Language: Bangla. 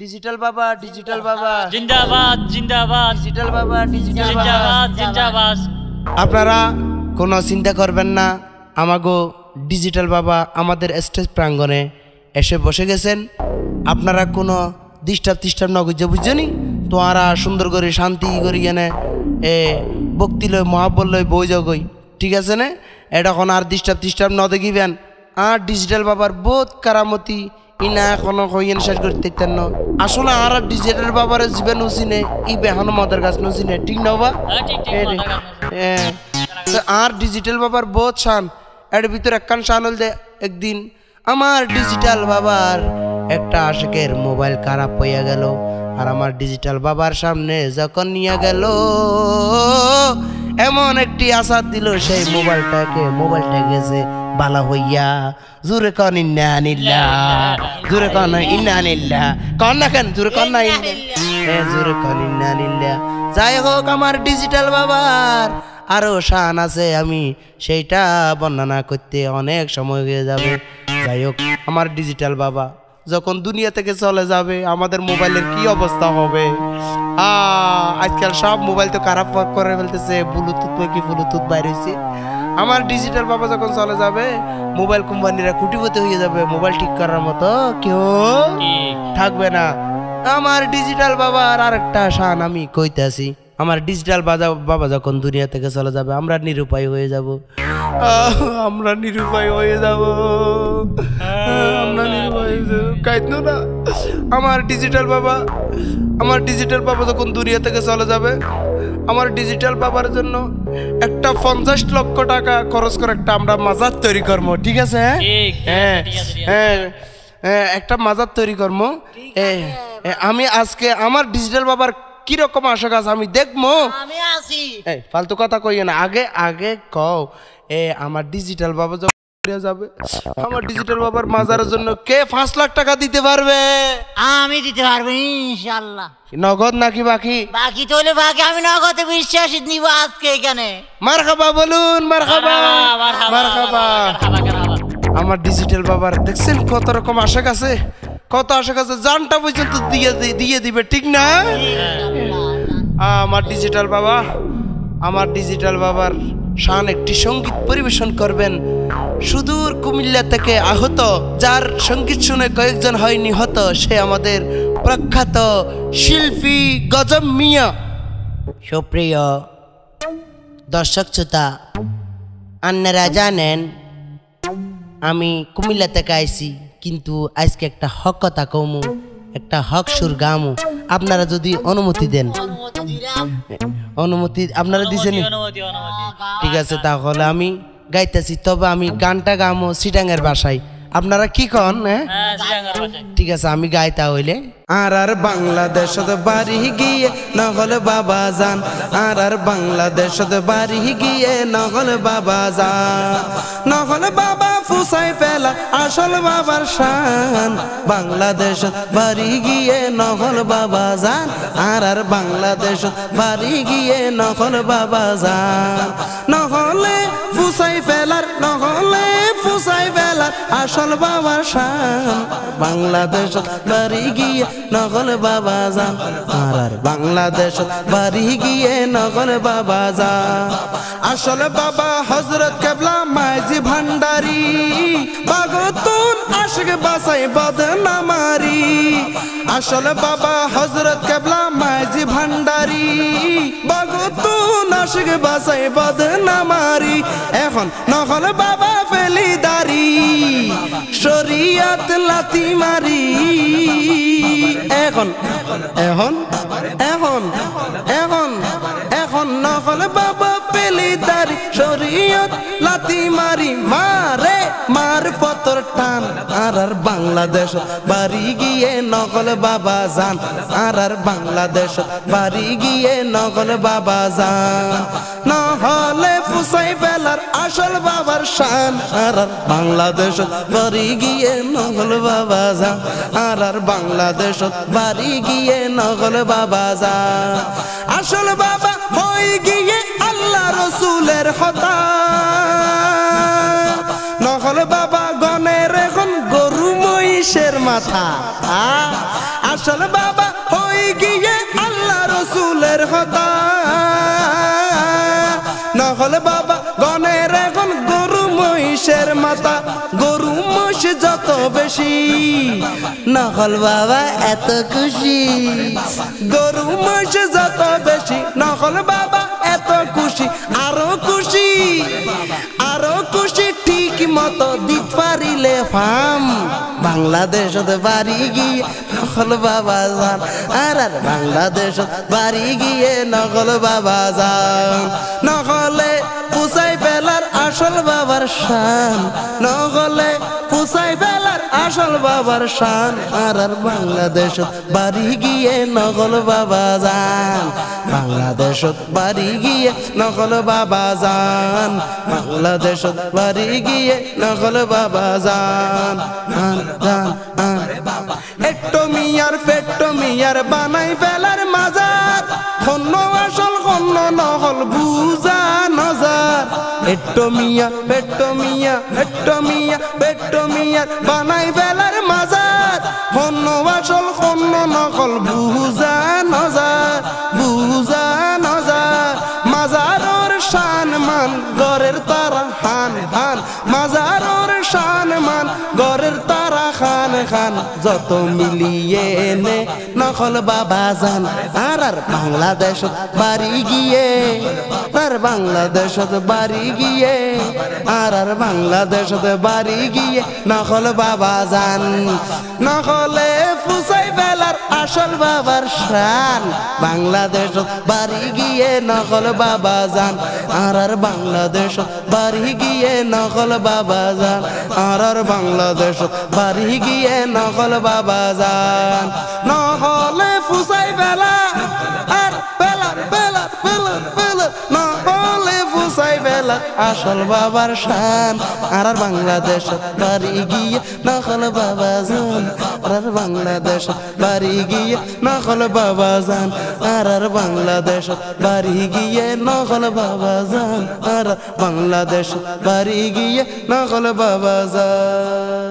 ডিজিটাল বাবা জিন্দাবাদ জিন্দাবাদ ডিজিটাল বাবা জিন্দাবাদ জিন্দাবাদ। আপনারা কোনো চিন্তা করবেন না, আমাগো ডিজিটাল বাবা আমাদের স্টেজ প্রাঙ্গণে এসে বসে গেছেন। আপনারা কোনো ডিস্টার্ব না করছে, বুঝছেনি তো? আরা সুন্দর করে শান্তি করি এনে ভক্তি লয় মহাব্বত লয় বই যাগই, ঠিক আছে না? এটা কোনো আর ডিস্টার্ব না দেখিবেন। আর ডিজিটাল বাবার বহুত কারামতি ইনা এখনো হইয়েন শেষ করতে ন। আসলে আর ডিজিটাল বাবার জীবন উচিনে ই বেহানো মদের গাছ নুচিনে, ঠিক না বাবা? আর ডিজিটাল বাবার বহুত শান। এর ভিতরে একখান শান হল যে একদিন আমার ডিজিটাল বাবার একটা আশেকের মোবাইল খারাপ হইয়া গেল, আর আমার ডিজিটাল বাবার সামনে যখন নিয়ে গেল এমন একটি আশাদ দিল, সেই মোবাইলটা গেছে বালা হইয়া। জোরে কন ইন্না আনিল্লাহ, জোরে কন ইন্না আনিল্লাহ, কন না কেন জোরে কন না জোরে কন ইন্না আনিল্লাহ। যাই হোক, আমার ডিজিটাল বাবার আরো শান আছে, আমি সেইটা বর্ণনা করতে অনেক সময় হয়ে যাবে। যাই হোক, আমার ডিজিটাল বাবা যখন দুনিয়া থেকে চলে যাবে আমাদের মোবাইলের কি অবস্থা হবে? আজকাল সব মোবাইল তো খারাপ করে ফেলতেছে, ব্লুটুথ বাইর হয়েছে। আমার ডিজিটাল বাবা যখন চলে যাবে মোবাইল কোম্পানিরা কুটিপতি হয়ে যাবে, মোবাইল ঠিক করার মতো কেউ থাকবে না। আমার ডিজিটাল বাবার আরেকটা শান আমি কইতেছি, আমার ডিজিটাল বাবা যখন দুনিয়া থেকে চলে যাবে আমরা নিরুপায় হয়ে যাব। আমরা নিরুপায় হয়ে যাব, আমরা নিরুপায় কাইতো না। আমার ডিজিটাল বাবা যখন দুনিয়া থেকে চলে যাবে, আমার ডিজিটাল বাবার জন্য একটা 50 লক্ষ টাকা খরচ করে একটা আমরা মাজার তৈরি করবো, ঠিক আছে? হ্যাঁ, একটা মাজার তৈরি করবো। আমি আজকে আমার ডিজিটাল বাবার কিরকম আশা আছে আমি দেখবো। ফালতু কথা কইয়ে না, আগে কও আমার ডিজিটাল বাবা যখন যাবে আমার ডিজিটাল বাবার মাজারের জন্য কে 5 লাখ টাকা দিতে পারবে? আমি দিতে পারবো ইনশাআল্লাহ। নগদ নাকি বাকি? বাকি তো হলে বাকি, আমি নগদে বিশ্বাস নিব আজকে এখানে। মারহাবা বলুন, মারহাবা। আমার ডিজিটাল বাবার দেখছেন কত রকম আশা আছে, কত আশা আছে, জানটা পর্যন্ত দিয়ে দিবে, ঠিক না? আমার ডিজিটাল বাবার শান একটি সঙ্গীত পরিবেশন করবেন সুদূর কুমিল্লা থেকে আহত, যার সঙ্গীত শুনে কয়েকজন হয় নিহত, সে আমাদের প্রখ্যাত শিল্পী গজব মিয়া। সুপ্রিয় দর্শক শ্রোতা, আপনারা জানেন আমি কুমিল্লা থেকে আইছি, কিন্তু আজকে একটা হক কথা কমু, একটা হক সুর গামু। আপনারা যদি অনুমতি দেন। অনুমতি আপনারা দিছেন? ঠিক আছে, তাহলে আমি গাইতেছি, তবে আমি গানটা গামো সিটাঙ্গের ভাষায়। আপনারা কি কন? ঠিক আছে, আমি গাইতা হইলে। আর বাংলাদেশত বাড়ি গিয়ে নহলে বাবা যান, আর বাংলাদেশত বাড়ি গিয়ে নহলে বাবা যান, নহলে বাবা ফুসাই ফেলা আসল বাবার শান। বাংলাদেশত বাড়ি গিয়ে নহল বাবা যান, আর বাংলাদেশত বাড়ি গিয়ে নহল বাবা যান, নহলে ফুসাই ফেলার আসল বাবার শান। বাংলাদেশত বাড়ি গিয়ে নগল বাবা যান, আর বাংলাদেশত বাড়ি গিয়ে নগল বাবা যান। আসলে বাবা হযরত কেবলা মাইজি ভান্ডারি, বাগতুন আশিক বাসাই বদনামারি। আসলে বাবা হযরত কেবলা মাইজি ভান্ডারি, বাগতুন আশিক বাসাই বদনামারি। এখন নহল বাবা ফেলি দাড়ি, শরিয়ত লাথি মারি। এখন এখন এখন এখন এখন নহল বাবা পেলি দাড়ি, শরিয়ত লাথি মারি। মার পতর টান, আর বাংলাদেশ বাড়ি গিয়ে নগল বাবা যান, আর বাংলাদেশ বাড়ি গিয়ে নগল বাবা যান, নহলে ফুসাই ফেলার আসল বাবার শান। আর বাংলাদেশ বাড়ি গিয়ে নগল বাবা যান, আর বাংলাদেশ বাড়ি গিয়ে নগল বাবা যান। আসল বাবা হই গিয়ে আল্লাহ রসুলের হতা, নহল বাবা গনের এখন গরু মহিষের মাথা। আসল বাবা হই গিয়ে আল্লাহ রসুলের হতা নকল বাবা গণের এখন গরু মহিষের মাতা গরু মহিষ যত বেশি নকল বাবা এত খুশি গরু মহিষ যত বেশি নকল বাবা এত খুশি আরো খুশি ঠিক মতো দিত পারিলে ফাম বাংলাদেশত বাড়ি গিয়ে নকল বাবা যান আর বাংলাদেশত বাড়ি গিয়ে নকল বাবা যান নকলে পুষাই ফেলার আসল বাবার শান নকলে পুষাই ফেলার আসল বাবার শান আর বাংলাদেশত বাড়ি গিয়ে নকল বাবা যান বাংলাদেশত বাড়ি গিয়ে নকল বাবা যান বাংলাদেশত বাড়ি গিয়ে নকল বাবা যান একটো মিয়ার বানাই ফেলার মাজার খন্ন আসল খন্ন নকল বুঝা নজার একটো মিয়ার বানাই ফেলার মাজার খন্ন আসল খন্ন নকল বুঝা নজার মাজারর শান মান গরের তারা হান মাজারর শান মান গরের তারা খান যত মিলিয়ে নে নকল বাবা যান আর বাংলাদেশত বাড়ি গিয়ে বাংলাদেশত বাড়ি গিয়ে বাংলাদেশত বাড়ি গিয়ে নকল বাবা যান নকলে ফুসাই ফেলার আসল বাবার শান বাংলাদেশত বাড়ি গিয়ে নকল বাবা যান আর বাংলাদেশত বাড়ি গিয়ে নকল বাবা যান আর বাংলাদেশত বাড়ি গিয়ে নকল বাবা যান নকলে ফুসাই ফেলা আর নকলে ফুসাই ফেলা আসল বাবার শান আর বাংলাদেশত বাড়ি গিয়ে নকল বাবা যান আর বাংলাদেশত বাড়ি গিয়ে নকল বাবা যান আর বাংলাদেশত বাড়ি গিয়ে নকল বাবা যান আর বাংলাদেশত বাড়ি গিয়ে নকল বাবা যান।